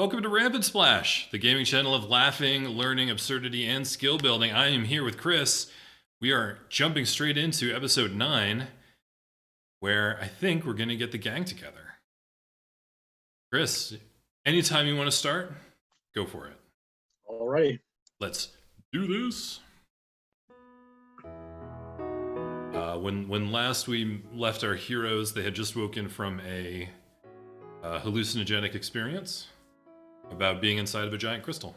Welcome to Rampant Splash, the gaming channel of laughing, learning, absurdity, and skill building. I am here with Chris. We are jumping straight into episode 9, where I think we're going to get the gang together. Chris, anytime you want to start, go for it. Alrighty. Let's do this. When last we left our heroes, they had just woken from a hallucinogenic experience about being inside of a giant crystal.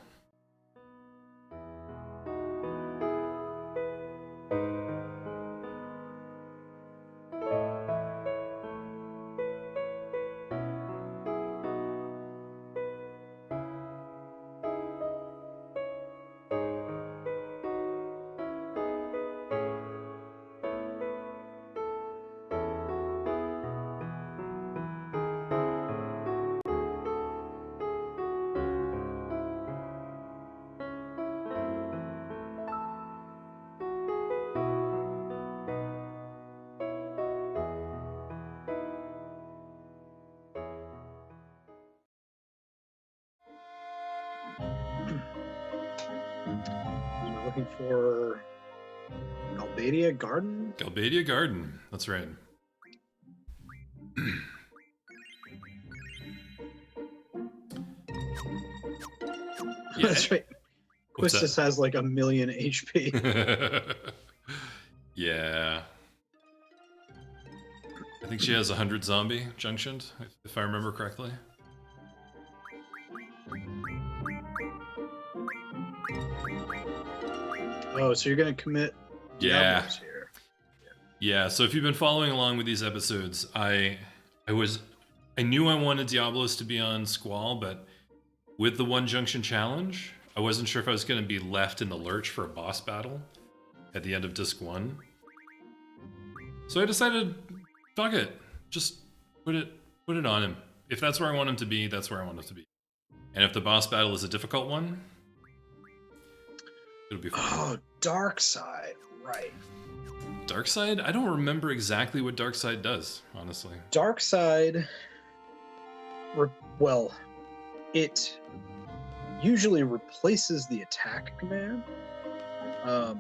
We're looking for Galbadia Garden? Galbadia Garden, that's right. Yeah. That's right. Quistis has like 1,000,000 HP. Yeah. I think she has 100 zombie junctioned, if I remember correctly. Oh, so you're gonna commit Diablos here. Yeah, so if you've been following along with these episodes, I knew I wanted Diablos to be on Squall, but with the One-Junction challenge, I wasn't sure if I was going to be left in the lurch for a boss battle at the end of Disc 1. So I decided, fuck it, just put it on him. If that's where I want him to be, that's where I want him to be. And if the boss battle is a difficult one, it'll be fun. Oh, Darkside, right. Darkside? I don't remember exactly what Darkside does, honestly. Darkside, well, it usually replaces the attack command. I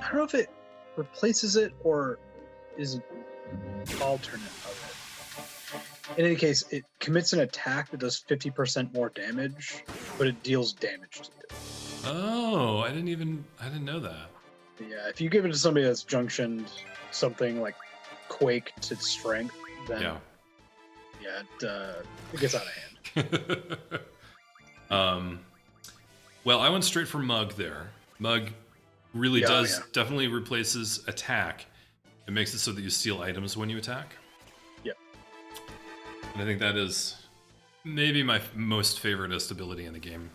don't know if it replaces it or is an alternate of it. In any case, it commits an attack that does 50% more damage, but it deals damage to you. Oh, I didn't know that. Yeah, if you give it to somebody that's junctioned something like Quake to Strength, then it gets out of hand. Well, I went straight for Mug there. Mug really definitely replaces attack. It makes it so that you steal items when you attack. Yep. And I think that is maybe my most favoriteest ability in the game.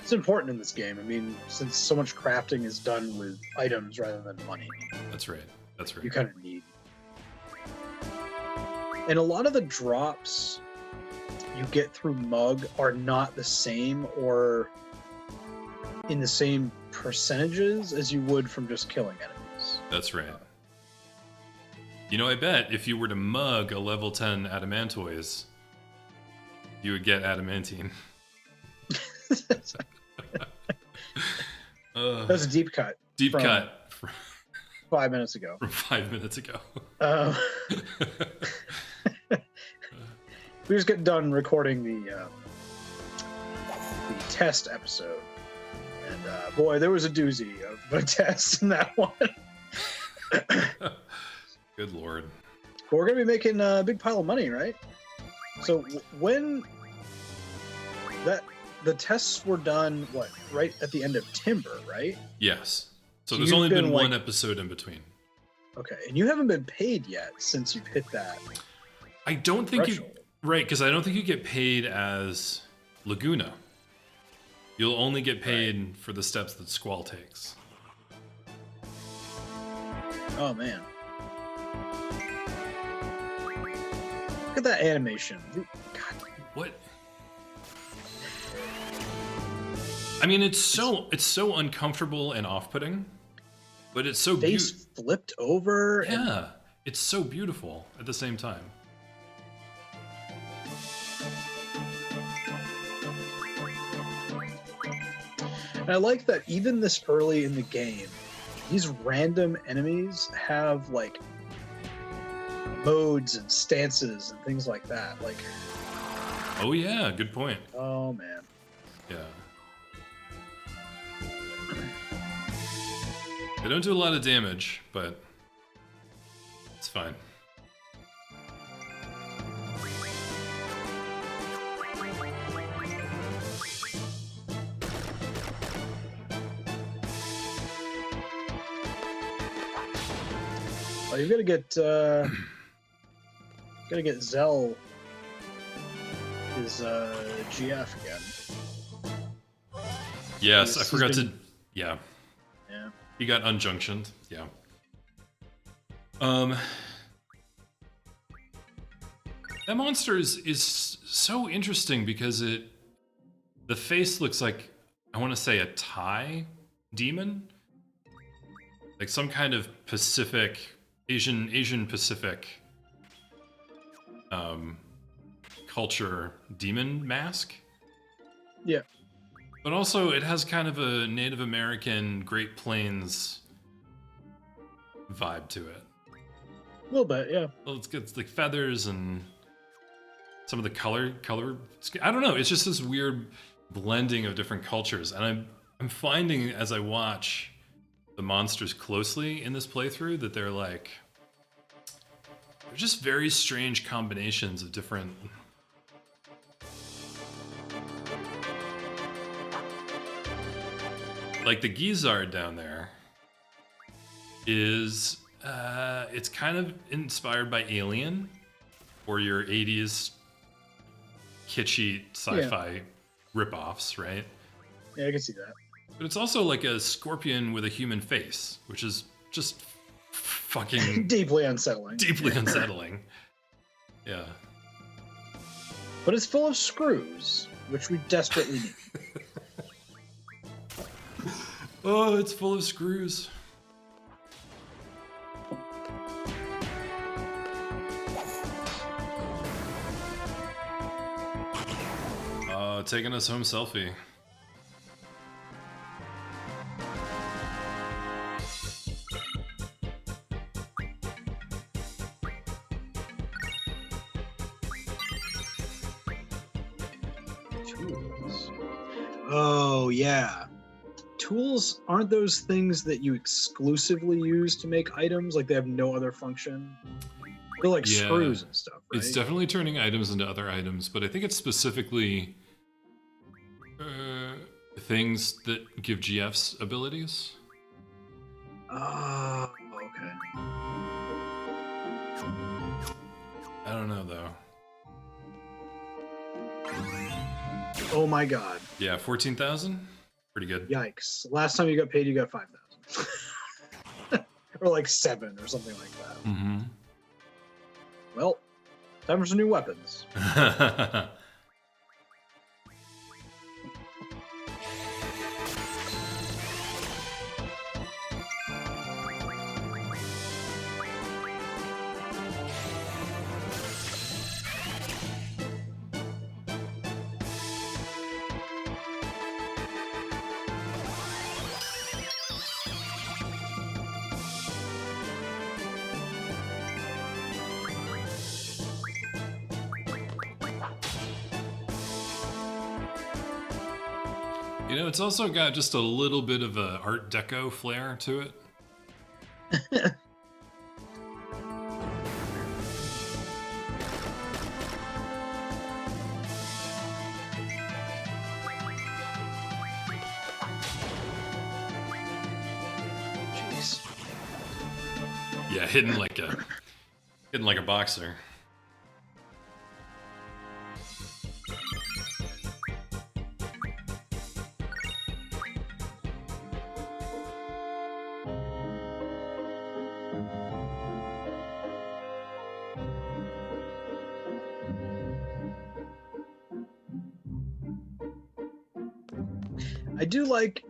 It's important in this game. I mean, since so much crafting is done with items rather than money. That's right. That's right. You kind of need. And a lot of the drops you get through Mug are not the same or in the same percentages as you would from just killing enemies. That's right. You know, I bet if you were to mug a level 10 Adamantoise, you would get Adamantine. That's a deep cut. Deep cut. 5 minutes ago. From 5 minutes ago. We just got done recording the test episode, and boy, there was a doozy of a test in that one. Good lord. But we're gonna be making a big pile of money, right? So when the tests were done, right at the end of Timber, right? Yes. So there's only been one episode in between. Okay, and you haven't been paid yet since you've hit that. I don't think threshold. Right, because I don't think you get paid as Laguna. You'll only get paid for the steps that Squall takes. Oh, man. Look at that animation. God. What? I mean, it's so uncomfortable and off-putting, but it's so face flipped over. Yeah, it's so beautiful at the same time. And I like that even this early in the game, these random enemies have like modes and stances and things like that. Like, Oh yeah, good point. oh man. Yeah. They don't do a lot of damage, but it's fine. Oh, you've got to get Zell his GF again. Yes, I He's forgot been- to. Yeah, Yeah. he got unjunctioned. Yeah. That monster is so interesting because the face looks like, I want to say, a Thai demon, like some kind of Pacific, Asian Pacific culture demon mask. Yeah. But also, it has kind of a Native American Great Plains vibe to it. A little bit, yeah. Well, it's got like feathers and some of the color. I don't know. It's just this weird blending of different cultures, and I'm finding as I watch the monsters closely in this playthrough that they're just very strange combinations of different. Like the Gizzard down there is, it's kind of inspired by Alien, or your 80s kitschy sci-fi ripoffs, right? Yeah, I can see that. But it's also like a scorpion with a human face, which is just fucking Deeply unsettling. deeply unsettling. Yeah. But it's full of screws, which we desperately need. Oh, it's full of screws. Taking us home selfie. Tools. Oh, yeah. Tools aren't those things that you exclusively use to make items? Like they have no other function? They're like Yeah. screws and stuff, right? It's definitely turning items into other items, but I think it's specifically things that give GFs abilities. Oh, okay. I don't know though. Oh my god. Yeah, 14,000? Pretty good. Yikes. Last time you got paid, you got 5,000. Or like 7 or something like that. Mm-hmm. Well, time for some new weapons. You know, it's also got just a little bit of a Art Deco flair to it. Jeez. Yeah, hidden like a boxer. I do like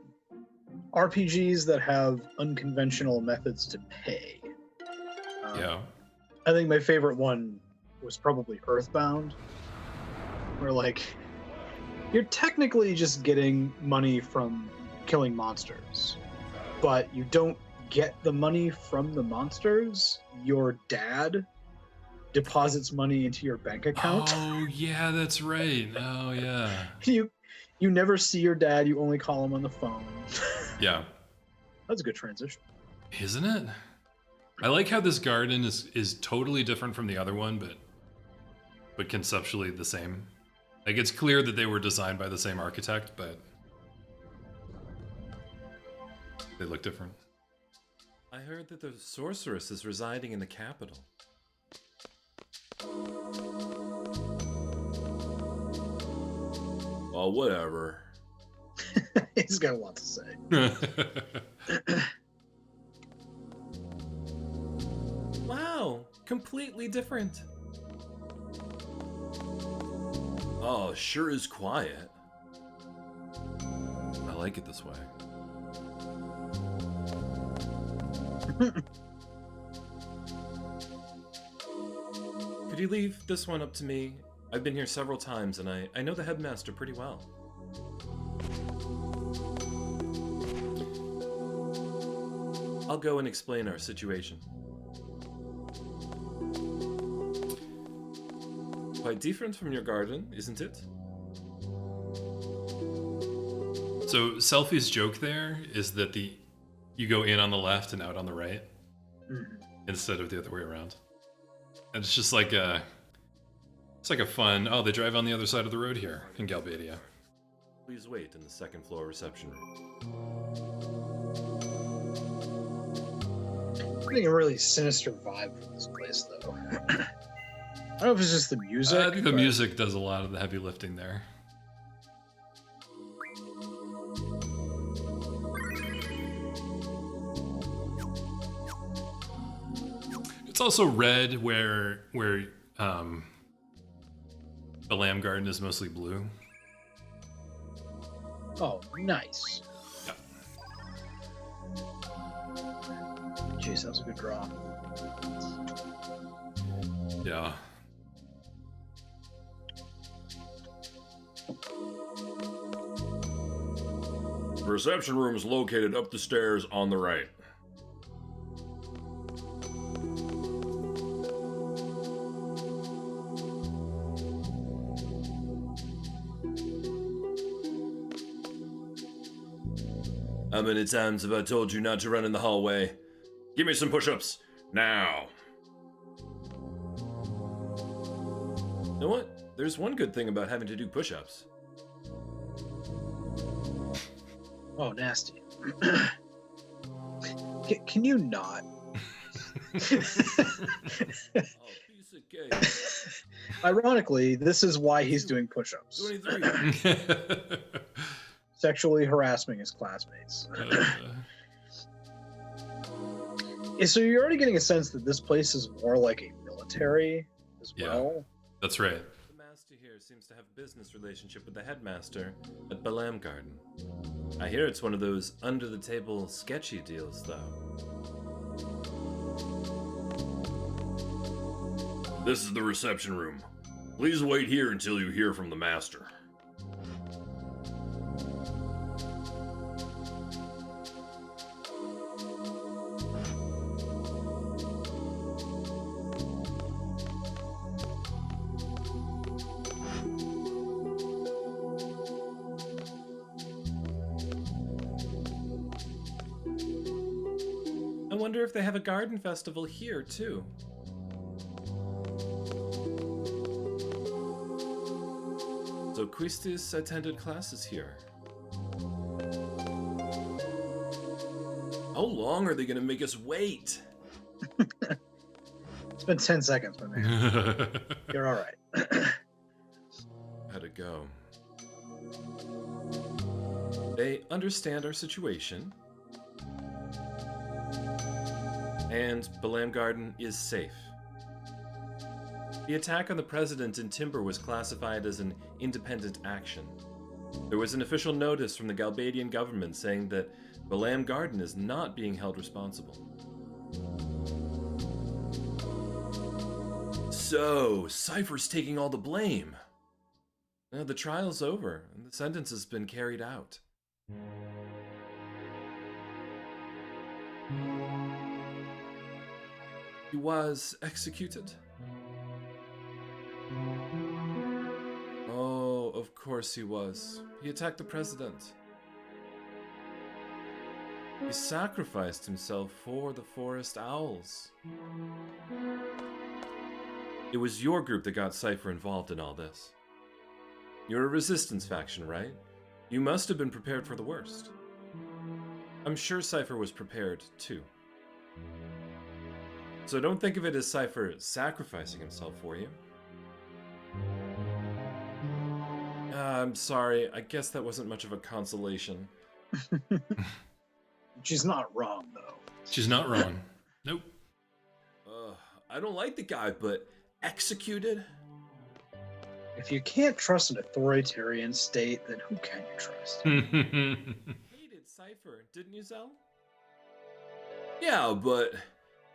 RPGs that have unconventional methods to pay. Yeah. I think my favorite one was probably Earthbound, where like you're technically just getting money from killing monsters, but you don't get the money from the monsters. Your dad deposits money into your bank account. Oh yeah, that's right. Oh yeah. You never see your dad. You only call him on the phone. Yeah. That's a good transition, Isn't it? I like how this garden is totally different from the other one, but conceptually the same. Like, it's clear that they were designed by the same architect, but they look different. I heard that the sorceress is residing in the capital. Well, whatever. He's got a lot to say. Wow, completely different. Oh, sure is quiet. I like it this way. Could you leave this one up to me? I've been here several times and I know the headmaster pretty well. I'll go and explain our situation. Quite different from your garden, isn't it? So Selfie's joke there is that you go in on the left and out on the right instead of the other way around. And it's just like a fun, oh, they drive on the other side of the road here in Galbadia. Please wait in the second floor reception room. I'm getting a really sinister vibe from this place, though. I don't know if it's just the music. I think the music does a lot of the heavy lifting there. It's also red where the Lamb Garden is mostly blue. Oh, nice. Yeah. Jeez, that was a good draw. Yeah. The reception room is located up the stairs on the right. How many times have I told you not to run in the hallway? Give me some push-ups, now! You know what? There's one good thing about having to do push-ups. Oh, nasty. Can you not? Oh, piece of cake. Ironically, this is why he's doing push-ups. 23. Sexually harassing his classmates. So you're already getting a sense that this place is more like a military as well. That's right. The master here seems to have a business relationship with the headmaster at Balam Garden. I hear it's one of those under-the-table sketchy deals, though. This is the reception room. Please wait here until you hear from the master. I wonder if they have a garden festival here, too. So Quistis attended classes here. How long are they going to make us wait? It's been 10 seconds, my man. You're all right. How'd it go? They understand our situation. And Balam Garden is safe. The attack on the president in Timber was classified as an independent action. There was an official notice from the Galbadian government saying that Balam Garden is not being held responsible. So, Cypher's taking all the blame. Now the trial's over, and the sentence has been carried out. He was executed? Oh, of course he was. He attacked the president. He sacrificed himself for the forest owls. It was your group that got Cypher involved in all this. You're a resistance faction, right? You must have been prepared for the worst. I'm sure Cypher was prepared, too. So don't think of it as Cypher sacrificing himself for you. I'm sorry, I guess that wasn't much of a consolation. She's not wrong, though. She's not wrong. Nope. I don't like the guy, but executed? If you can't trust an authoritarian state, then who can you trust? Hated Cypher, didn't you, Zell? Yeah, but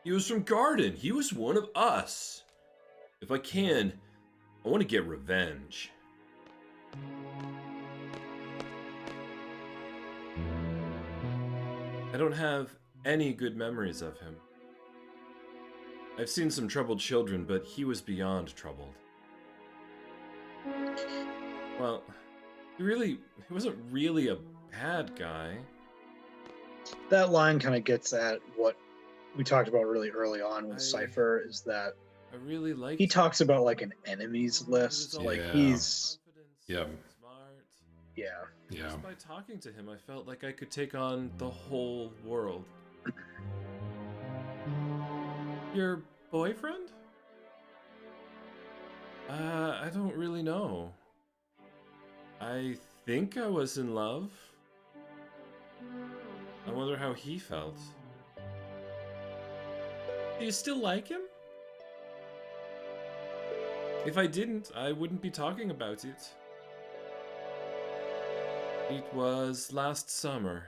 he was from Garden. He was one of us. If I can, I want to get revenge. I don't have any good memories of him. I've seen some troubled children, but he was beyond troubled. Well, he wasn't really a bad guy. That line kind of gets at what we talked about really early on with Cypher, is that I really liked he talks about like an enemies list. all Like Yeah. he's, Yeah. smart. yeah. Yeah. Just by talking to him, I felt like I could take on the whole world. Your boyfriend? I don't really know. I think I was in love. I wonder how he felt. Do you still like him? If I didn't, I wouldn't be talking about it. It was last summer.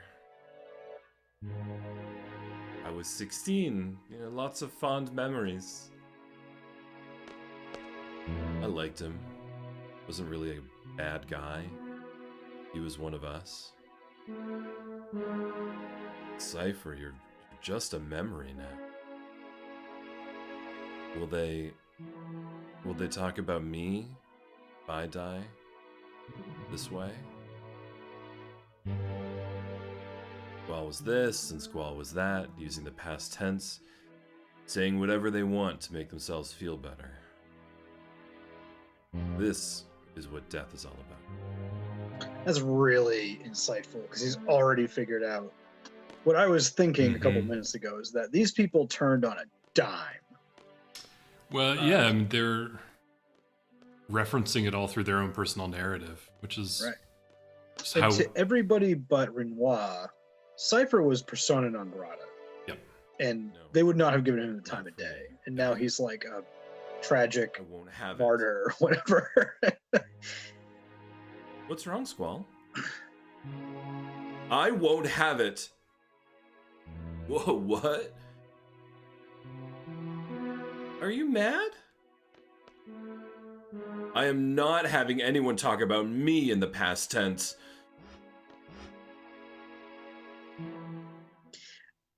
I was 16, lots of fond memories. I liked him. Wasn't really a bad guy. He was one of us. Cypher, you're just a memory now. Will they talk about me if I die this way? Squall was this and Squall was that, using the past tense, saying whatever they want to make themselves feel better. This is what death is all about. That's really insightful, because he's already figured out. What I was thinking a couple minutes ago is that these people turned on a dime. Well, yeah, I mean, they're referencing it all through their own personal narrative, which is Right. just And how. to everybody but Renoir, Cypher was persona non grata. Yep. And No. they would not have given him the time of day. And now he's like a tragic I won't have martyr or whatever. it. What's wrong, Squall? I won't have it. Whoa, what? Are you mad? I am not having anyone talk about me in the past tense.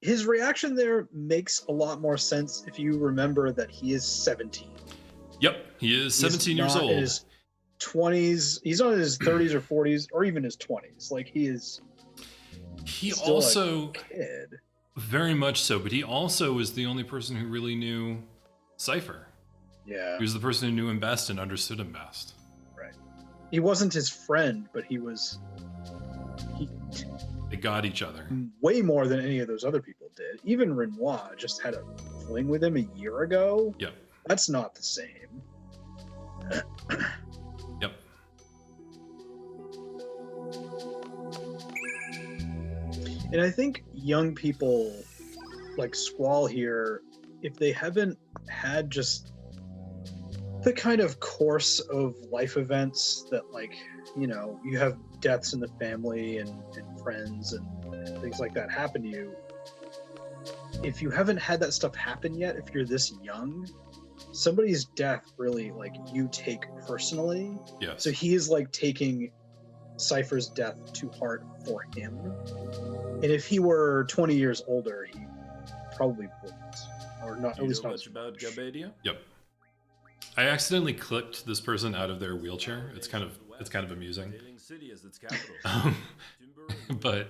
His reaction there makes a lot more sense if you remember that he is 17. Yep, he is 17 years not old. in his 20s. He's not in his 30s or 40s or even his 20s. Like, he is He still also, a kid. very much so, but he also was the only person who really knew Cypher. Yeah. He was the person who knew him best and understood him best. He wasn't his friend, but he They got each other. way more than any of those other people did. Even Renoir just had a fling with him a year ago. Yep. That's not the same. Yep. And I think young people like Squall here, if they haven't had just the kind of course of life events that, like, you have deaths in the family and friends and things like that happen to you. If you haven't had that stuff happen yet, if you're this young, somebody's death really, like, you take personally. Yes. So he is like taking Cypher's death to heart for him. And if he were 20 years older, he probably wouldn't, or not. Do At you least know not. much about Galbadia? Yep. I accidentally clicked this person out of their wheelchair. It's kind of amusing. Sailing City as its capital. Timber and But Wood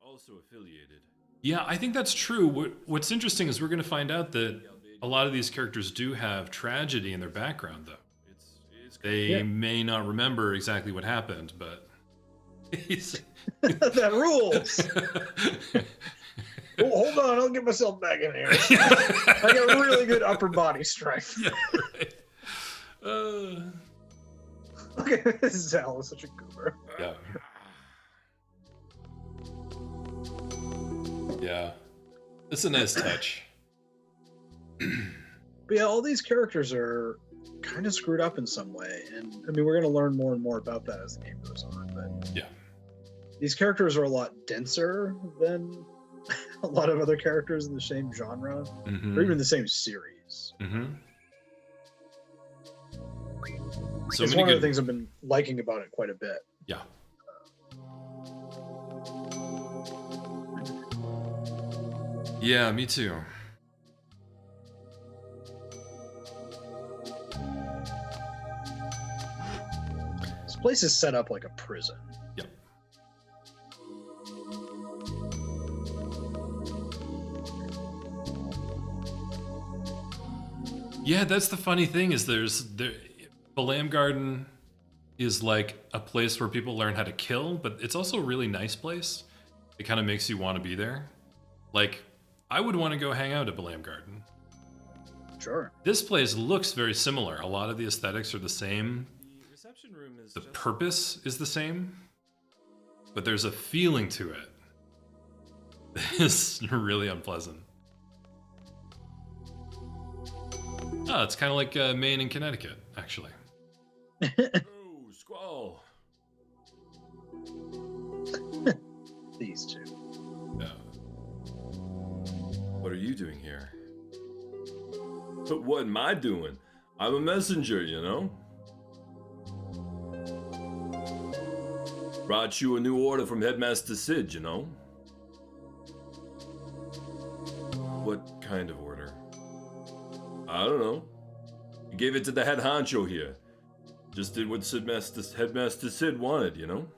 are also affiliated. yeah, I think that's true. What's interesting is we're going to find out that a lot of these characters do have tragedy in their background, though. It's They may not remember exactly what happened, but he's... That rules. Oh, hold on, I'll get myself back in here. I got really good upper body strength. Yeah, right. Look at this. Zal is such a goober. Yeah. Yeah. It's a nice touch. But yeah, all these characters are kind of screwed up in some way, and I mean, we're going to learn more and more about that as the game goes on. But Yeah. these characters are a lot denser than a lot of other characters in the same genre, or even the same series. So It's many one of good the things I've been liking about it quite a bit. Yeah. Yeah, me too. This place is set up like a prison. Yep. Yeah, that's the funny thing is Balam Garden is like a place where people learn how to kill, but it's also a really nice place. It kind of makes you want to be there. Like, I would want to go hang out at Balam Garden. Sure. This place looks very similar. A lot of the aesthetics are the same. The reception room is The just purpose is the same, but there's a feeling to it. It's really unpleasant. Oh, it's kind of like Maine and Connecticut, actually. Oh, Squall. These two. Yeah. What are you doing here? But what am I doing? I'm a messenger, you know? Brought you a new order from Headmaster Sid, you know? What kind of order? I don't know. You gave it to the head honcho here. Just did what Headmaster Sid wanted, you know?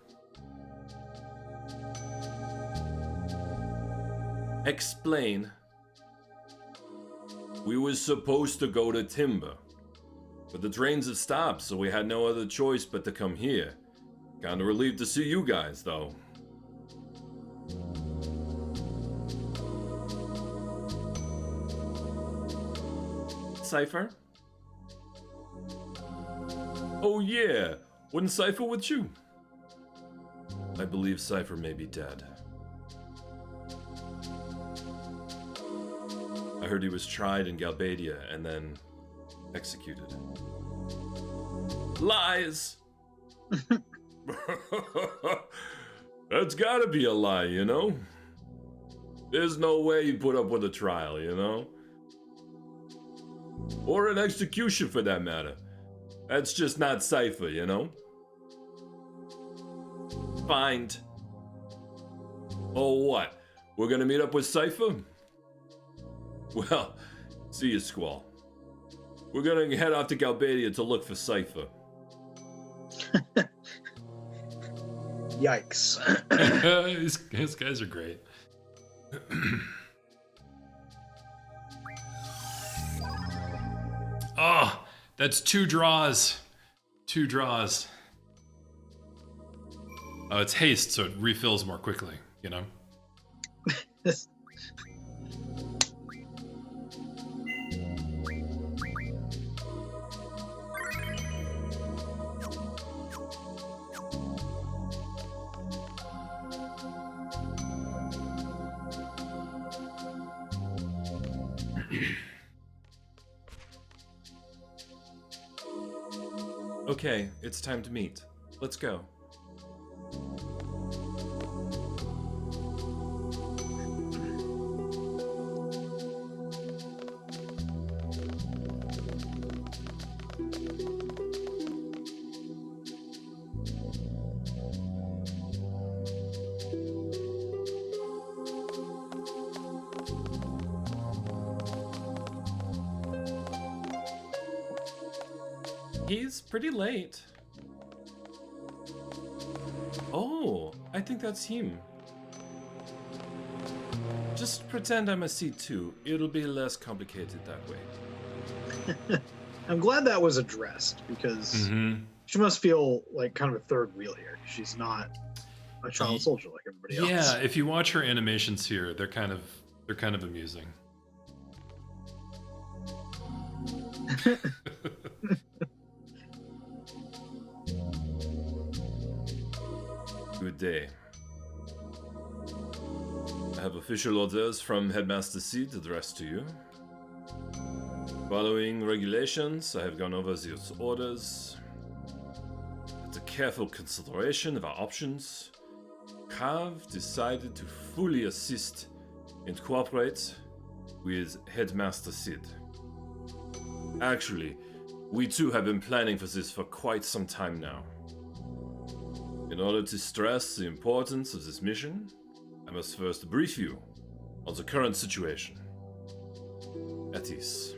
Explain. We was supposed to go to Timber, but the trains have stopped, so we had no other choice but to come here. Kinda relieved to see you guys, though. Cypher? Oh yeah, wouldn't Cypher with you? I believe Cypher may be dead. I heard he was tried in Galbadia and then executed. Lies! That's gotta be a lie, you know? There's no way you put up with a trial, you know? Or an execution for that matter. That's just not Cypher, you know? Find. Oh, what? We're gonna meet up with Cypher? Well, see you, Squall. We're gonna head off to Galbadia to look for Cypher. Yikes. These guys are great. Oh, that's 2 draws. 2 draws. Oh, it's haste, so it refills more quickly, you know? Okay, it's time to meet. Let's go. He's pretty late. Oh, I think that's him. Just pretend I'm a C2. It'll be less complicated that way. I'm glad that was addressed because she must feel like kind of a third wheel here. She's not a child soldier like everybody else. Yeah, if you watch her animations here, they're kind of amusing. Good day. I have official orders from Headmaster Sid addressed to you. Following regulations, I have gone over these orders. After careful consideration of our options, have decided to fully assist and cooperate with Headmaster Sid. Actually, we too have been planning for this for quite some time now. In order to stress the importance of this mission, I must first brief you on the current situation. At ease.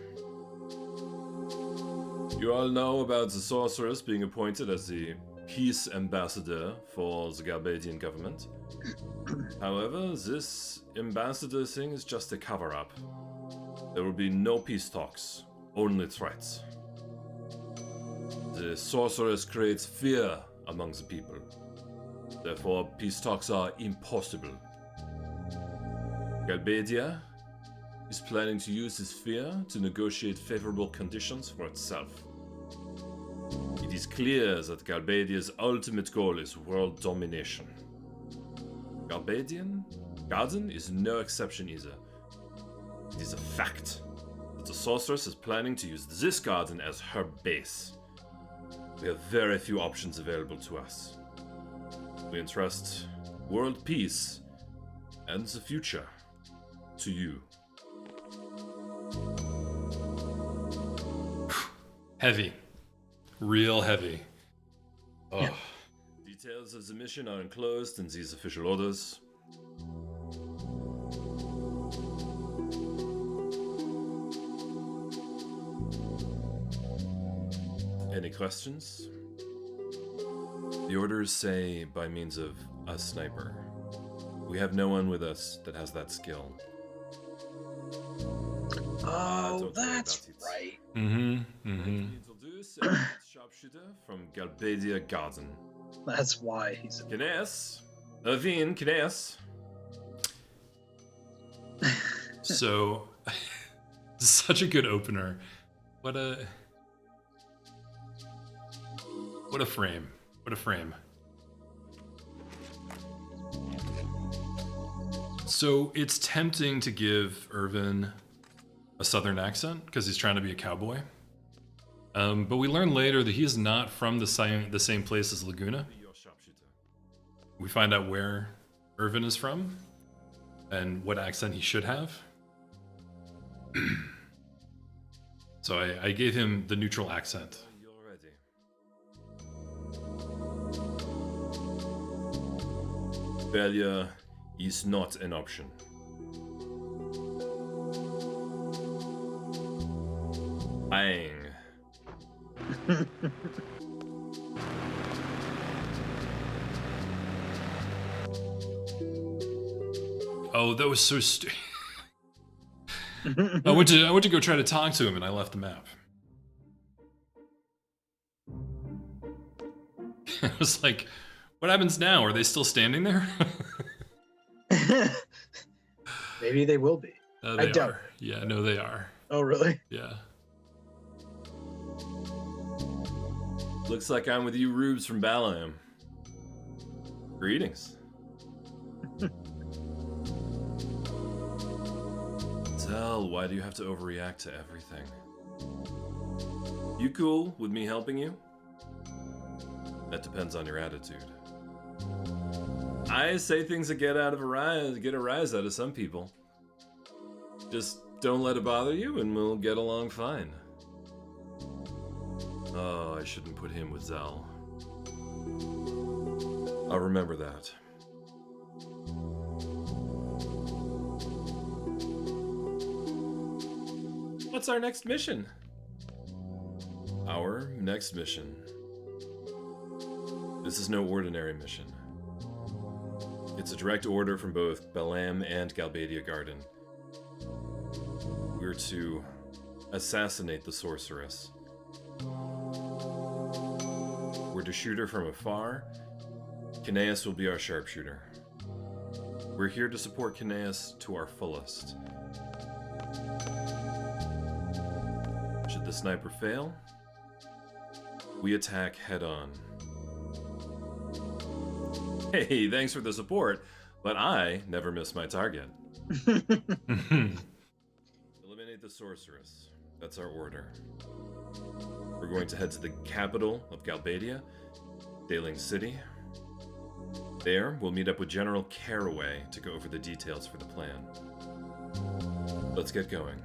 You all know about the sorceress being appointed as the peace ambassador for the Galbadian government. However, this ambassador thing is just a cover-up. There will be no peace talks, only threats. The sorceress creates fear among the people. Therefore, peace talks are impossible. Galbadia is planning to use this fear to negotiate favorable conditions for itself. It is clear that Galbadia's ultimate goal is world domination. Galbadian Garden is no exception either. It is a fact that the sorceress is planning to use this garden as her base. We have very few options available to us. We entrust world peace and the future to you. Heavy. Real heavy. Oh. Yeah. Details of the mission are enclosed in these official orders. Any questions? The orders say by means of a sniper. We have no one with us that has that skill. Oh, Don't worry that's about it. right. Introduce a sharpshooter from Galbadia Garden. That's why he's a Kines. Irvine, Kines. So, such a good opener. What a frame. What a frame. So it's tempting to give Irvin a southern accent because he's trying to be a cowboy. But we learn later that he is not from the same place as Laguna. We find out where Irvin is from and what accent he should have. So I gave him the neutral accent. You're ready. Failure is not an option. Bang. Oh, that was so stupid. I went to go try to talk to him and I left the map. I was like, what happens now? Are they still standing there? Maybe they will be. They doubt are. Yeah, no, they are. Oh, really? Yeah. Looks like I'm with you rubes from Balaam. Greetings. Tell, why do you have to overreact to everything? You cool with me helping you? That depends on your attitude. I say things that get a rise out of some people. Just don't let it bother you and we'll get along fine. Oh, I shouldn't put him with Zal. I'll remember that. What's our next mission? Our our next mission. This is no ordinary mission. It's a direct order from both Balam and Galbadia Garden. We're to assassinate the sorceress. We're to shoot her from afar. Kineas will be our sharpshooter. We're here to support Kineas to our fullest. Should the sniper fail, we attack head-on. Hey, thanks for the support, but I never miss my target. Eliminate the sorceress. That's our order. We're going to head to the capital of Galbadia, Daling City. There, we'll meet up with General Caraway to go over the details for the plan. Let's get going.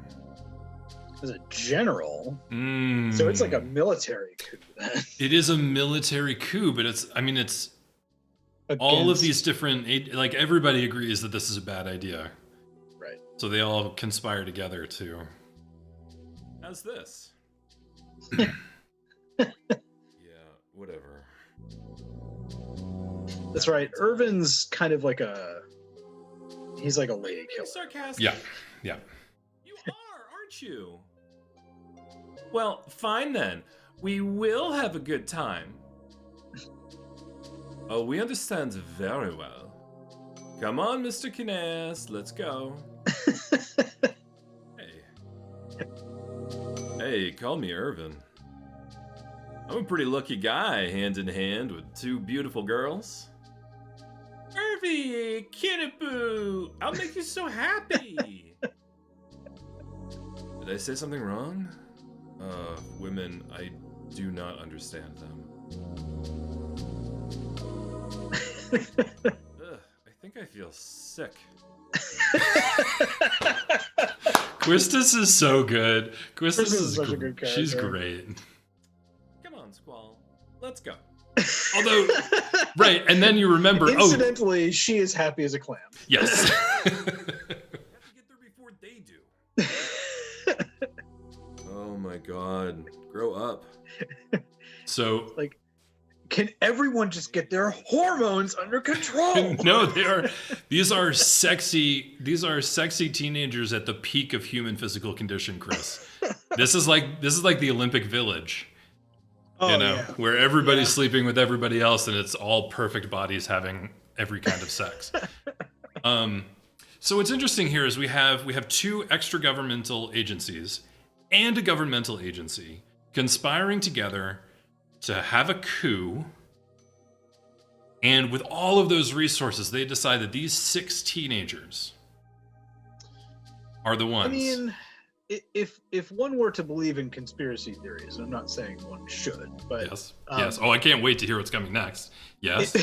As a general, so it's like a military coup then. It is a military coup, but it's all of these different, like everybody agrees that this is a bad idea. Right. So they all conspire together to. How's this? Whatever. That's right. Irvin's kind of like he's like a lady killer. Sarcastic. Yeah. You are, aren't you? Well, fine then. We will have a good time. Oh, we understand very well. Come on, Mr. Kineas, let's go. Hey, call me Irvin. I'm a pretty lucky guy, hand in hand with two beautiful girls. Irvy, Kinnaboo, I'll make you so happy. Did I say something wrong? Women, I do not understand them. I think I feel sick. Quistis is so good. Quistis is such a good character. She's great. Come on, Squall. Let's go. Although, right, and then you remember, incidentally, she is happy as a clam. Yes. We have to get there before they do. Oh my god. Grow up. So, like, can everyone just get their hormones under control? No, these are sexy teenagers at the peak of human physical condition, Chris. This is like the Olympic Village. Where everybody's sleeping with everybody else and it's all perfect bodies having every kind of sex. So what's interesting here is we have two extra governmental agencies and a governmental agency conspiring together to have a coup. And with all of those resources, they decide that these 6 teenagers are the ones. I mean, if one were to believe in conspiracy theories, I'm not saying one should, but yes. Oh, I can't wait to hear what's coming next. Yes.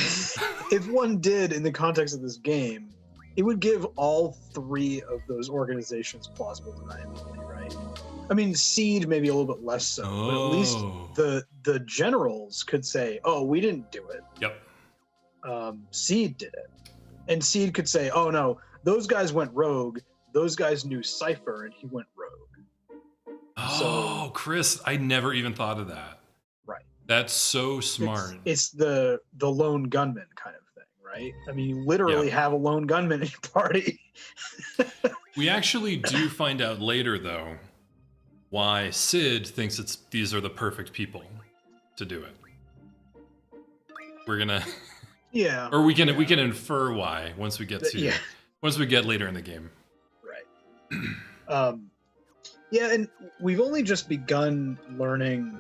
If one did, in the context of this game, it would give all 3 of those organizations plausible deniability, right? I mean, Seed maybe a little bit less so, but at least the generals could say, "Oh, we didn't do it." Yep. Seed did it, and Seed could say, "Oh no, those guys went rogue. Those guys knew Cypher, and he went rogue." Oh, Chris, I never even thought of that. Right. That's so smart. It's the lone gunman kind of thing, right? I mean, you literally have a lone gunman in your party. We actually do find out later, though, why Sid thinks these are the perfect people to do it. We're gonna, or we can infer why once we get later in the game. Right. And we've only just begun learning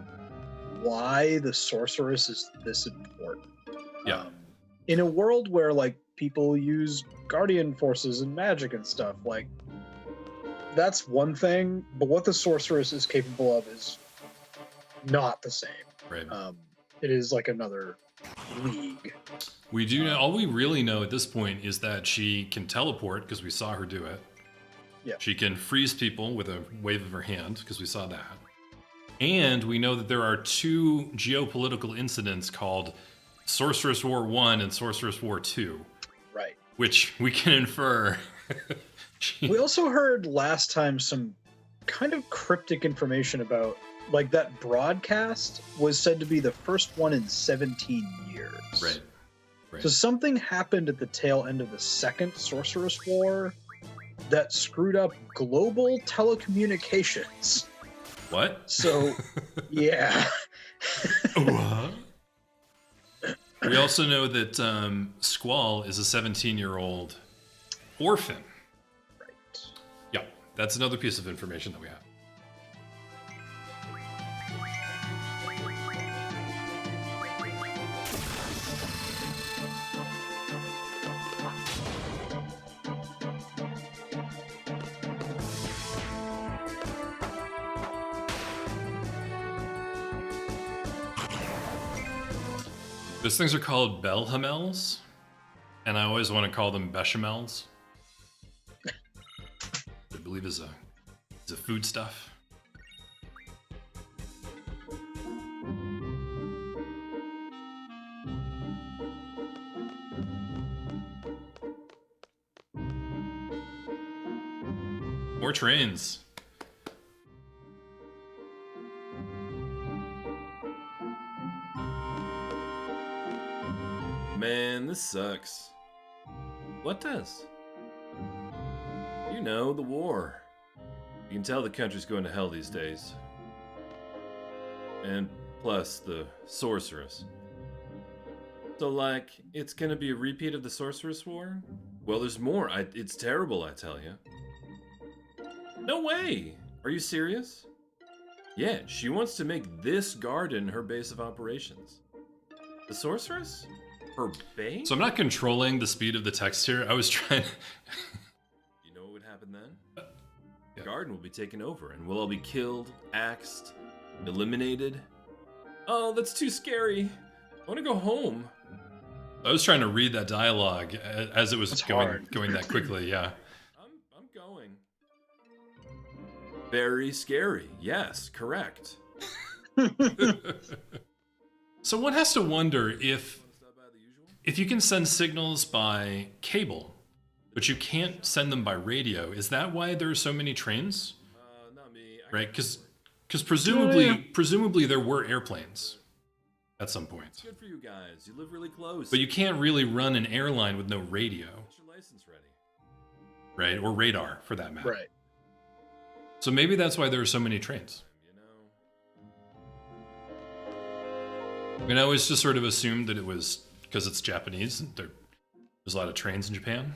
why the sorceress is this important. Yeah. In a world where like people use guardian forces and magic and stuff, like that's one thing, but what the sorceress is capable of is not the same. Right. It is like another league. We do know, all we really know at this point is that she can teleport because we saw her do it. Yeah. She can freeze people with a wave of her hand because we saw that. And we know that there are 2 geopolitical incidents called Sorceress War 1 and Sorceress War 2. Right. Which we can infer. We also heard last time some kind of cryptic information about like that broadcast was said to be the first one in 17 years. Right. So something happened at the tail end of the Second Sorceress War that screwed up global telecommunications. What? So, yeah. What? We also know that Squall is a 17-year-old orphan. Right. Yeah, that's another piece of information that we have. Those things are called Belhamels, and I always want to call them bechamels. I believe is a food stuff. More trains. Man, this sucks. What does? You know, the war. You can tell the country's going to hell these days. And plus, the sorceress. So, like, it's gonna be a repeat of the Sorceress War? Well, there's more. It's terrible, I tell you. No way! Are you serious? Yeah, she wants to make this garden her base of operations. The sorceress? Her base? So I'm not controlling the speed of the text here. I was trying. You know what would happen then? Yeah. The garden will be taken over, and we'll all be killed, axed, eliminated. Oh, that's too scary. I want to go home. I was trying to read that dialogue as it was That's going hard. going that quickly. Yeah. I'm going. Very scary. Yes, correct. So one has to wonder if Wanna stop by the usual? you can send signals by cable, but you can't send them by radio. Is that why there are so many trains? Not me. Right? Because presumably Yeah. presumably there were airplanes at some point. It's good for you guys. You live really close. But you can't really run an airline with no radio, Get your license ready. right? Or radar for that matter. Right. So maybe that's why there are so many trains. You know. I mean, I always just sort of assumed that it was because it's Japanese and there's a lot of trains in Japan.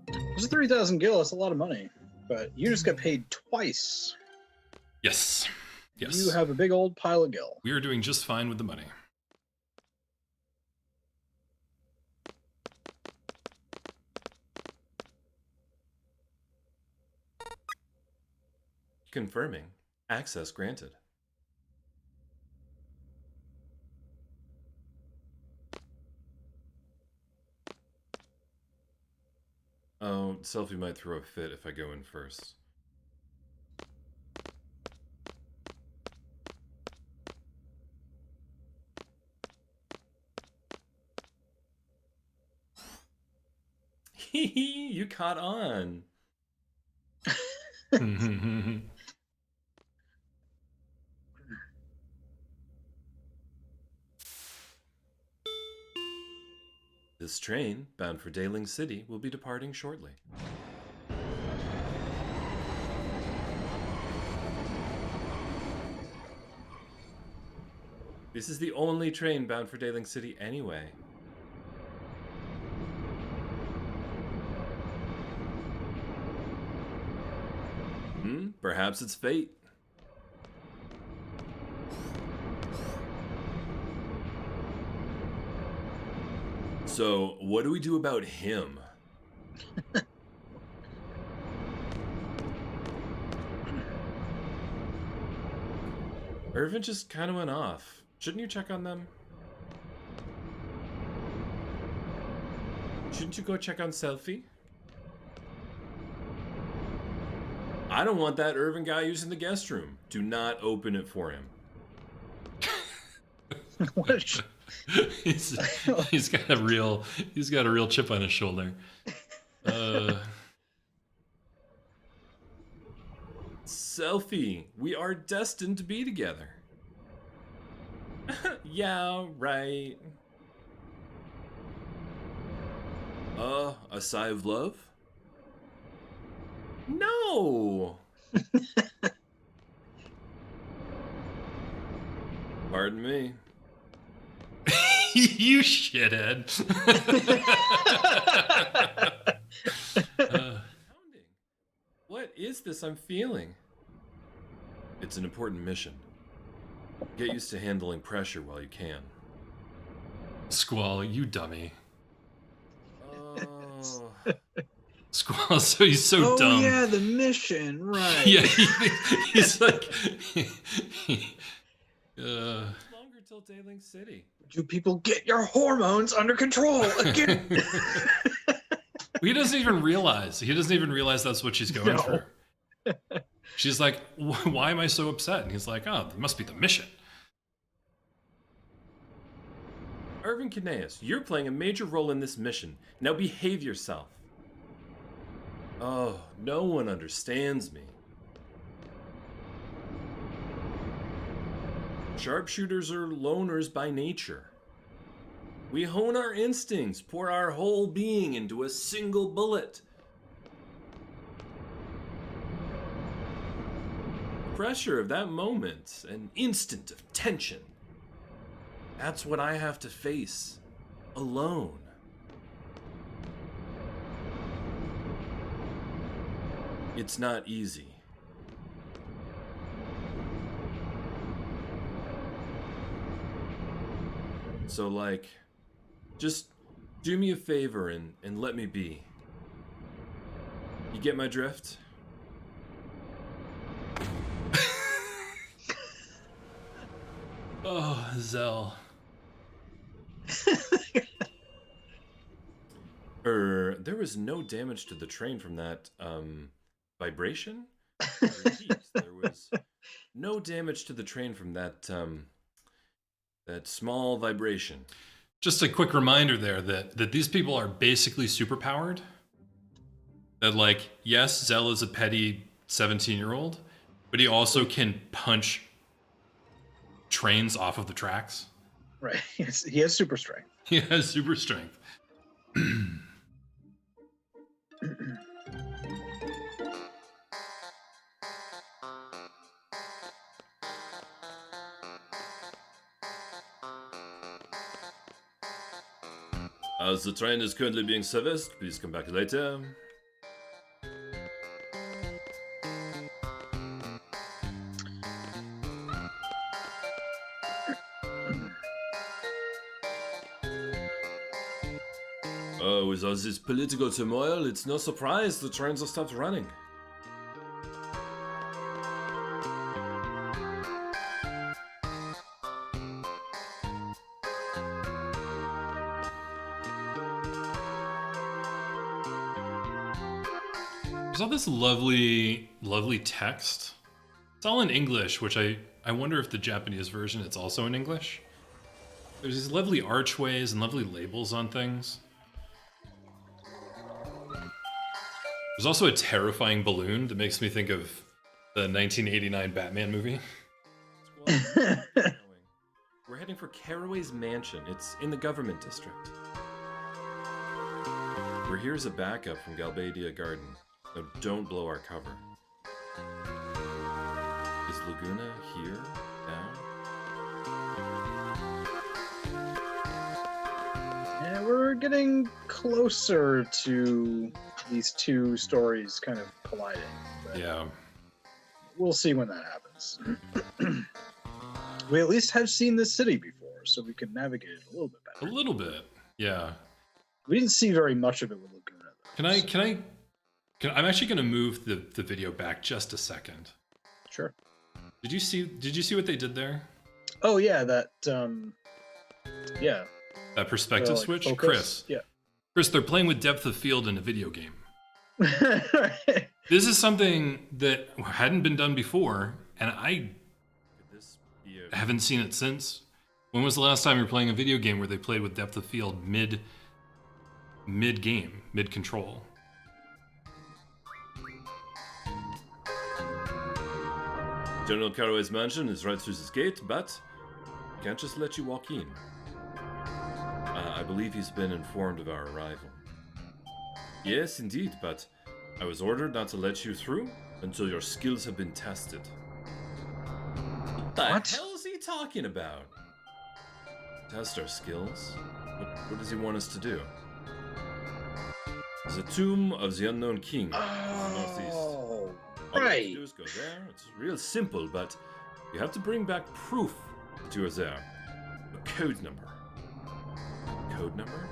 It was 3,000 gil. That's a lot of money. But you just got paid twice. Yes. Yes. You have a big old pile of gil. We are doing just fine with the money. Confirming. Access granted. Oh, Selfie might throw a fit if I go in first. Hee you caught on. This train, bound for Daling City, will be departing shortly. This is the only train bound for Daling City anyway. Perhaps it's fate. So, what do we do about him? Irvin just kind of went off. Shouldn't you check on them? Shouldn't you go check on Selfie? I don't want that Irvin guy using the guest room. Do not open it for him. What a sh- he's got a real chip on his shoulder. selfie. We are destined to be together. Yeah, right. A sigh of love? No! Pardon me. You shithead. Pounding. What is this I'm feeling? It's an important mission. Get used to handling pressure while you can. Squall, you dummy. Oh. Squall, so he's so Oh dumb. yeah, the mission, right? Yeah, he's like. Longer till Dailing City. You people get your hormones under control again. He doesn't even realize. He doesn't even realize that's what she's going No. for. She's like, why am I so upset? And he's like, oh, it must be the mission. Irvin Caneas, you're playing a major role in this mission. Now behave yourself. Oh, no one understands me. Sharpshooters are loners by nature. We hone our instincts, pour our whole being into a single bullet. Pressure of that moment, an instant of tension. That's what I have to face, alone. It's not easy. So, like, just do me a favor and let me be. You get my drift? Oh, Zell. There was no damage to the train from that, vibration? I repeat, there was no damage to the train from that, that small vibration. Just a quick reminder there that these people are basically superpowered. That, like, yes, Zell is a petty 17-year-old, but he also can punch trains off of the tracks. Right. He has super strength. He has super strength. As the train is currently being serviced, please come back later. Oh, with all this political turmoil, it's no surprise the trains have stopped running. There's all this lovely text. It's all in English, which I wonder if the Japanese version it's also in English. There's these lovely archways and lovely labels on things. There's also a terrifying balloon that makes me think of the 1989 Batman movie. We're heading for Caraway's mansion. It's in the government district. We're here as a backup from Galbadia Garden, so don't blow our cover. Is Laguna here now? Yeah, we're getting closer to these two stories kind of colliding. But Yeah. we'll see when that happens. We at least have seen this city before, so we can navigate it a little bit A better. little bit. Yeah. We didn't see very much of it with Laguna, though. I'm actually going to move the video back just a second. Sure. Did you see what they did there? Oh yeah, that yeah. That perspective like, switch? focus. Chris, they're playing with depth of field in a video game. Yeah. This is something that hadn't been done before, and I Could this be a... haven't seen it since. When was the last time you were playing a video game where they played with depth of field mid-game, mid-control? General Caraway's mansion is right through this gate, but I can't just let you walk in. I believe he's been informed of our arrival. Yes, indeed, but I was ordered not to let you through until your skills have been tested. What the hell is he talking about? Test our skills? What does he want us to do? There's a tomb of the unknown king in the northeast. Oh, All you have right. to do is go there. It's real simple, but you have to bring back proof that you were there. A code number. Code number?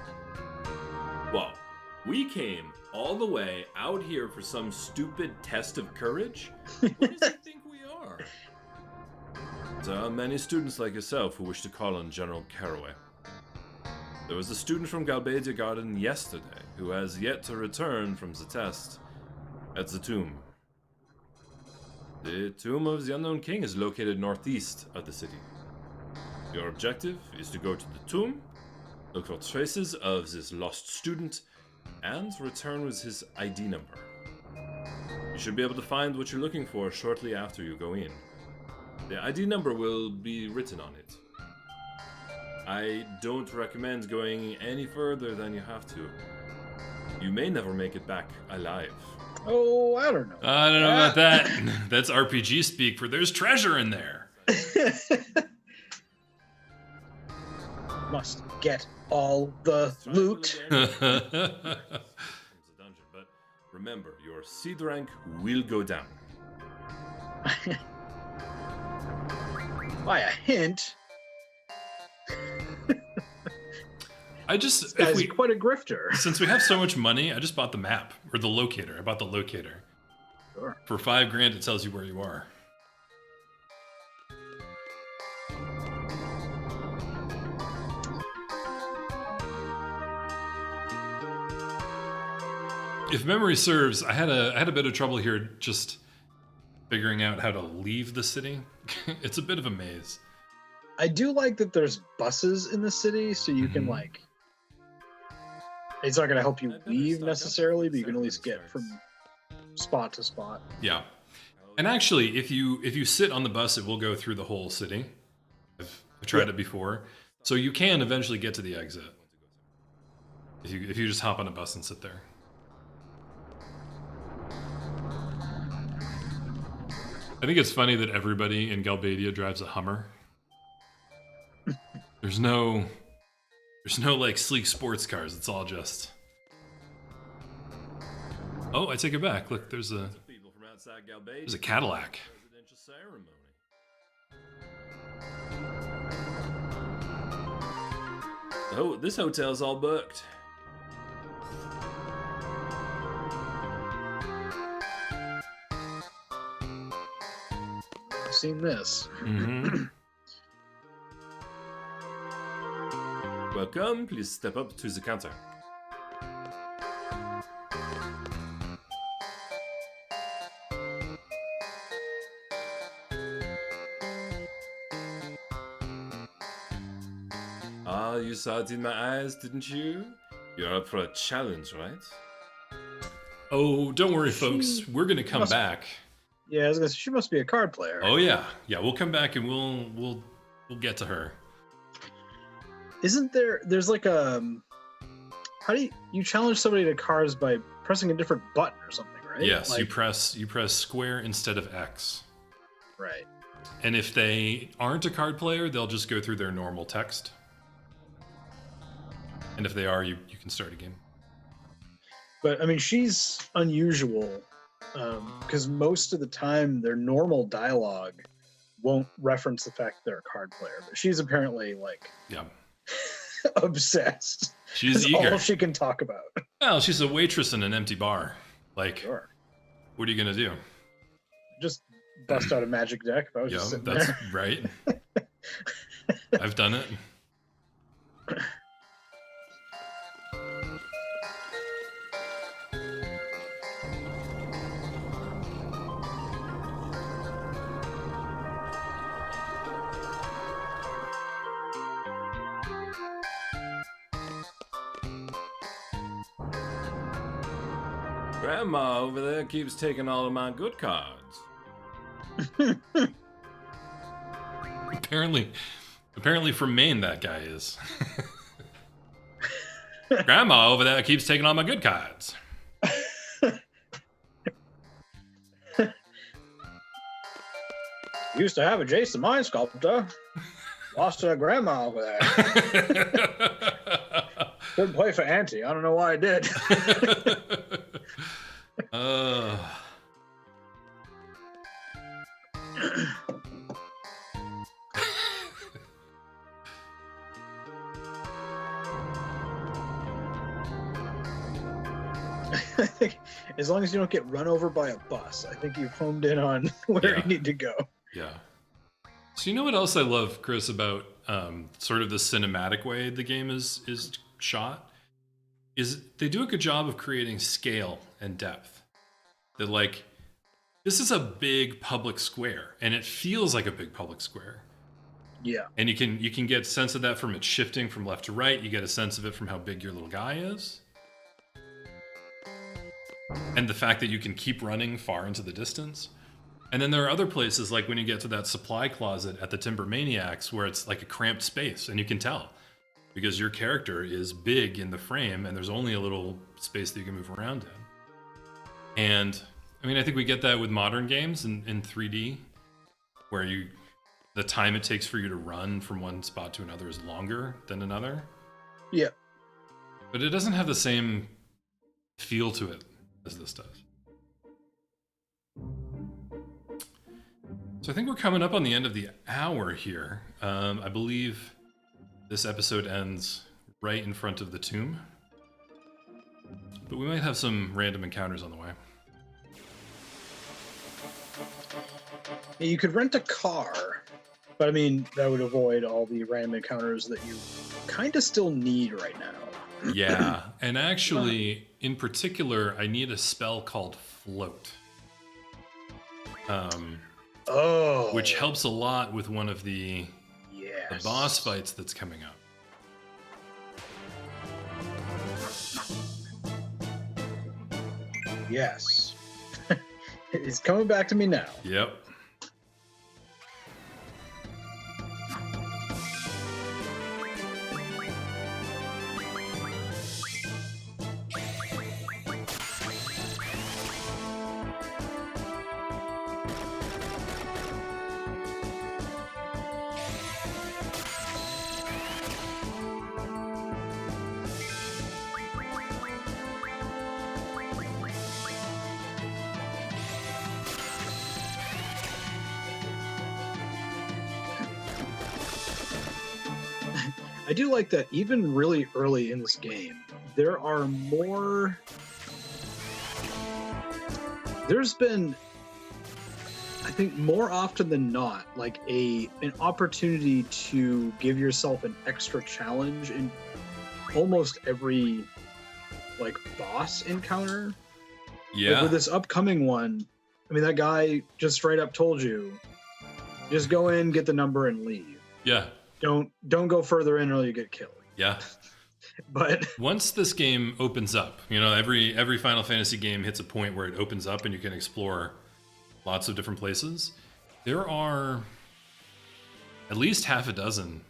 Well, we came all the way out here for some stupid test of courage? What does he think we are? There are many students like yourself who wish to call on General Caraway. There was a student from Galbadia Garden yesterday who has yet to return from the test at the tomb. The tomb of the unknown king is located northeast of the city. Your objective is to go to the tomb, look for traces of this lost student, and return with his ID number. You should be able to find what you're looking for shortly after you go in. The ID number will be written on it. I don't recommend going any further than you have to. You may never make it back alive. Oh, I don't know. I don't know about that. That's RPG speak for there's treasure in there. Must get all the loot. It's a dungeon, but remember, your seed rank will go down. By a hint. This Guy's quite a grifter. since we have so much money, I just bought the map or the locator. I bought the locator. Sure. For $5,000, it tells you where you are. If memory serves, I had a bit of trouble here just figuring out how to leave the city. It's a bit of a maze. I do like that there's buses in the city, so you can Mhm. like. It's not going to help you I better leave stock up necessarily, on but you can at the least get starts. from spot to spot. Yeah. And actually, if you sit on the bus, it will go through the whole city. I've tried it before, so you can eventually get to the exit if you just hop on a bus and sit there. I think it's funny that everybody in Galbadia drives a Hummer. There's no like sleek sports cars. It's all just. Oh, I take it back. Look, there's a People from outside Galbadia. there's a Cadillac. Presidential ceremony. Oh, this hotel's all booked. I've seen this. Mm-hmm. Welcome, please step up to the counter. Ah, you saw it in my eyes, didn't you? You're up for a challenge, right? Oh, don't worry, folks. We're gonna come must- back. Yeah, I was gonna say, she must be a card player. Oh yeah, we'll come back and we'll get to her. Isn't there's like a how do you challenge somebody to cards by pressing a different button or something, right? Yes, Like, you press square instead of X. right. And if they aren't a card player, they'll just go through their normal text. And if they are, you can start a game. But I mean, she's unusual because most of the time their normal dialogue won't reference the fact they're a card player. But she's apparently like Yeah. obsessed. She's That's eager. all she can talk about. Well, she's a waitress in an empty bar. Like, Sure. what are you gonna do? Just bust out a magic deck if I was Yeah, just sitting that's there. right. I've done it. Grandma over there keeps taking all of my good cards. Apparently from Maine, that guy is. Grandma over there keeps taking all my good cards. Used to have a Jason Mind Sculptor. Lost to a grandma over there. Couldn't play for Auntie. I don't know why I did. I think as long as you don't get run over by a bus, I think you've honed in on where you need to go. Yeah. So you know what else I love, Chris, about sort of the cinematic way the game is shot? Is they do a good job of creating scale and depth. That like, this is a big public square, and it feels like a big public square. Yeah. And you can get a sense of that from it shifting from left to right. You get a sense of it from how big your little guy is. And the fact that you can keep running far into the distance. And then there are other places, like when you get to that supply closet at the Timber Maniacs, where it's like a cramped space, and you can tell because your character is big in the frame and there's only a little space that you can move around in. And I mean, I think we get that with modern games in 3D, where the time it takes for you to run from one spot to another is longer than another. Yeah. But it doesn't have the same feel to it as this does. So I think we're coming up on the end of the hour here. I believe this episode ends right in front of the tomb. But we might have some random encounters on the way. You could rent a car, but I mean, that would avoid all the random encounters that you kind of still need right now. Yeah, and actually, in particular, I need a spell called Float. Which helps a lot with one of the boss fights that's coming up. Yes. It's coming back to me now. Yep. I do like that even really early in this game, there's been, I think more often than not, like an opportunity to give yourself an extra challenge in almost every like boss encounter. Yeah. Like with this upcoming one, I mean, that guy just straight up told you, just go in, get the number, and leave. Yeah. Don't go further in or you get killed. Yeah. But once this game opens up, you know, every Final Fantasy game hits a point where it opens up and you can explore lots of different places. There are at least half a dozen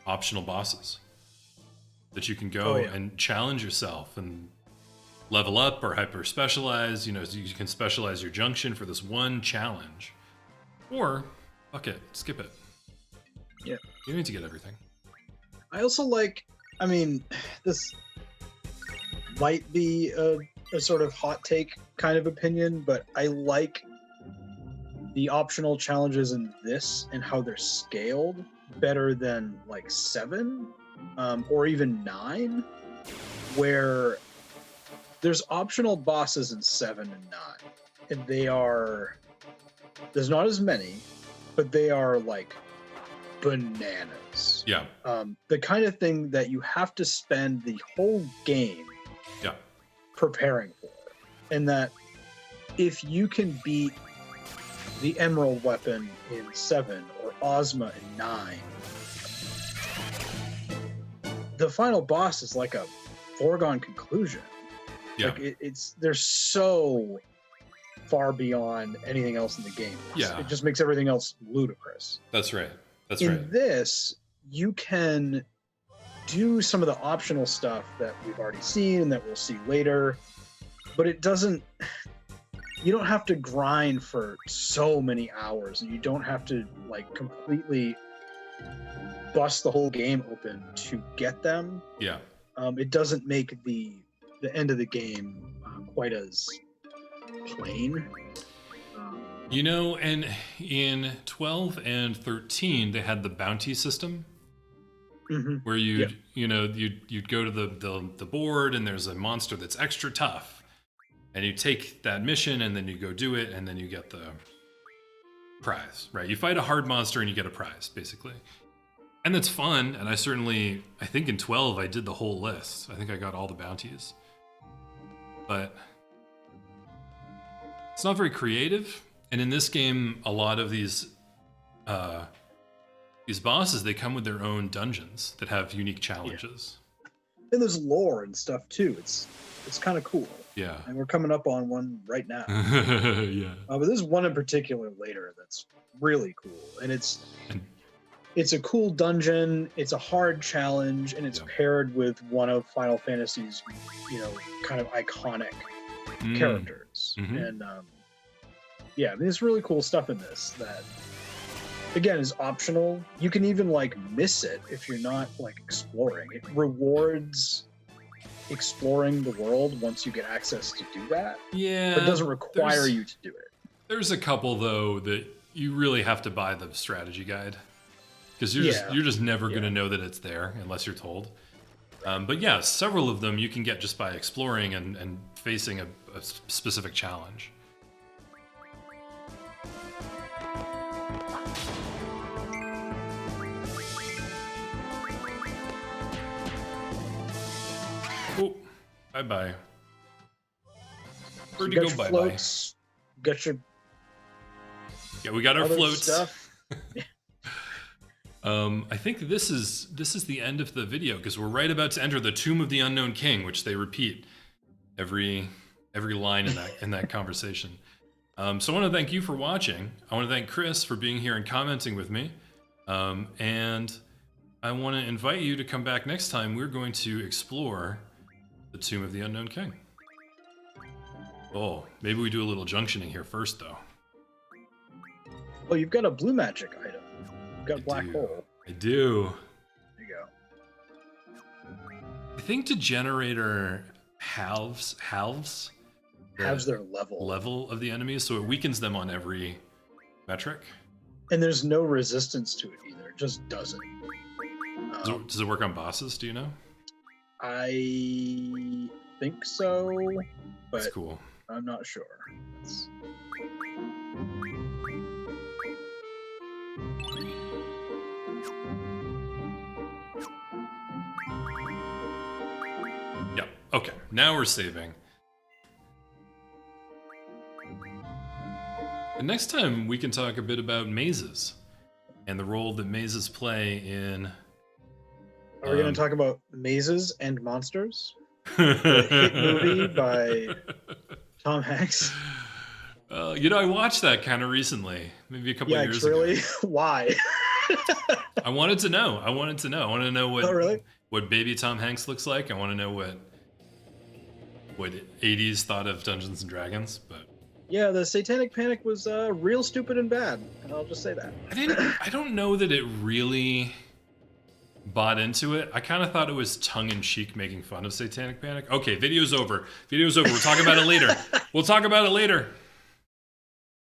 optional bosses that you can go and challenge yourself and level up or hyper specialize. You know, so you can specialize your junction for this one challenge, or fuck it, skip it. Yeah. You don't need to get everything. I also like, I mean, this might be a sort of hot take kind of opinion, but I like the optional challenges in this and how they're scaled better than like 7 or even 9, where there's optional bosses in 7 and 9, and there's not as many, but they are like bananas. Yeah. The kind of thing that you have to spend the whole game preparing for. And that if you can beat the Emerald Weapon in 7 or Ozma in 9, the final boss is like a foregone conclusion. Yeah. Like they're so far beyond anything else in the game. Yeah. It just makes everything else ludicrous. That's right. That's In right. this, you can do some of the optional stuff that we've already seen and that we'll see later, but it doesn't. You don't have to grind for so many hours, and you don't have to like completely bust the whole game open to get them. Yeah. It doesn't make the end of the game quite as plain. You know, and in 12 and 13, they had the bounty system where you'd go to the board and there's a monster that's extra tough, and you take that mission and then you go do it and then you get the prize, right? You fight a hard monster and you get a prize, basically. And that's fun, and I think in 12 I did the whole list. I think I got all the bounties. But it's not very creative. And in this game, a lot of these bosses, they come with their own dungeons that have unique challenges. Yeah. And there's lore and stuff too. It's kind of cool. Yeah. And we're coming up on one right now. Yeah. But there's one in particular later that's really cool. And it's a cool dungeon, it's a hard challenge, and it's paired with one of Final Fantasy's, kind of iconic characters. And there's really cool stuff in this that, again, is optional. You can even like miss it if you're not like exploring. It rewards exploring the world once you get access to do that. Yeah. But it doesn't require you to do it. There's a couple though that you really have to buy the strategy guide, because you're just never going to know that it's there unless you're told. But yeah, several of them you can get just by exploring and facing a specific challenge. Oh, bye-bye. Where'd you go bye-bye? Floats, got your we got our other floats. stuff. I think this is the end of the video, because we're right about to enter the Tomb of the Unknown King, which they repeat every line in that conversation. So I want to thank you for watching. I want to thank Chris for being here and commenting with me. And I want to invite you to come back next time. We're going to explore the Tomb of the Unknown King. Oh, maybe we do a little junctioning here first, though. Oh, you've got a blue magic item. You've got black hole. I do. There you go. I think Degenerator halves Halves their level of the enemies, so it weakens them on every metric. And there's no resistance to it either. It just doesn't. Does it work on bosses? Do you know? I think so, but That's cool. I'm not sure. Yeah. Okay. Now we're saving. And next time we can talk a bit about mazes and the role that mazes play in. Are we going to talk about mazes and monsters? The hit movie by Tom Hanks. I watched that kind of recently, maybe a couple of years really? ago. Why? I wanted to know. I want to know what what baby Tom Hanks looks like. I want to know what 80s thought of Dungeons and Dragons, but yeah, the Satanic Panic was real stupid and bad. I'll just say that. I don't know that it really bought into it. I kind of thought it was tongue-in-cheek making fun of Satanic Panic. Okay, video's over. We'll talk about it later.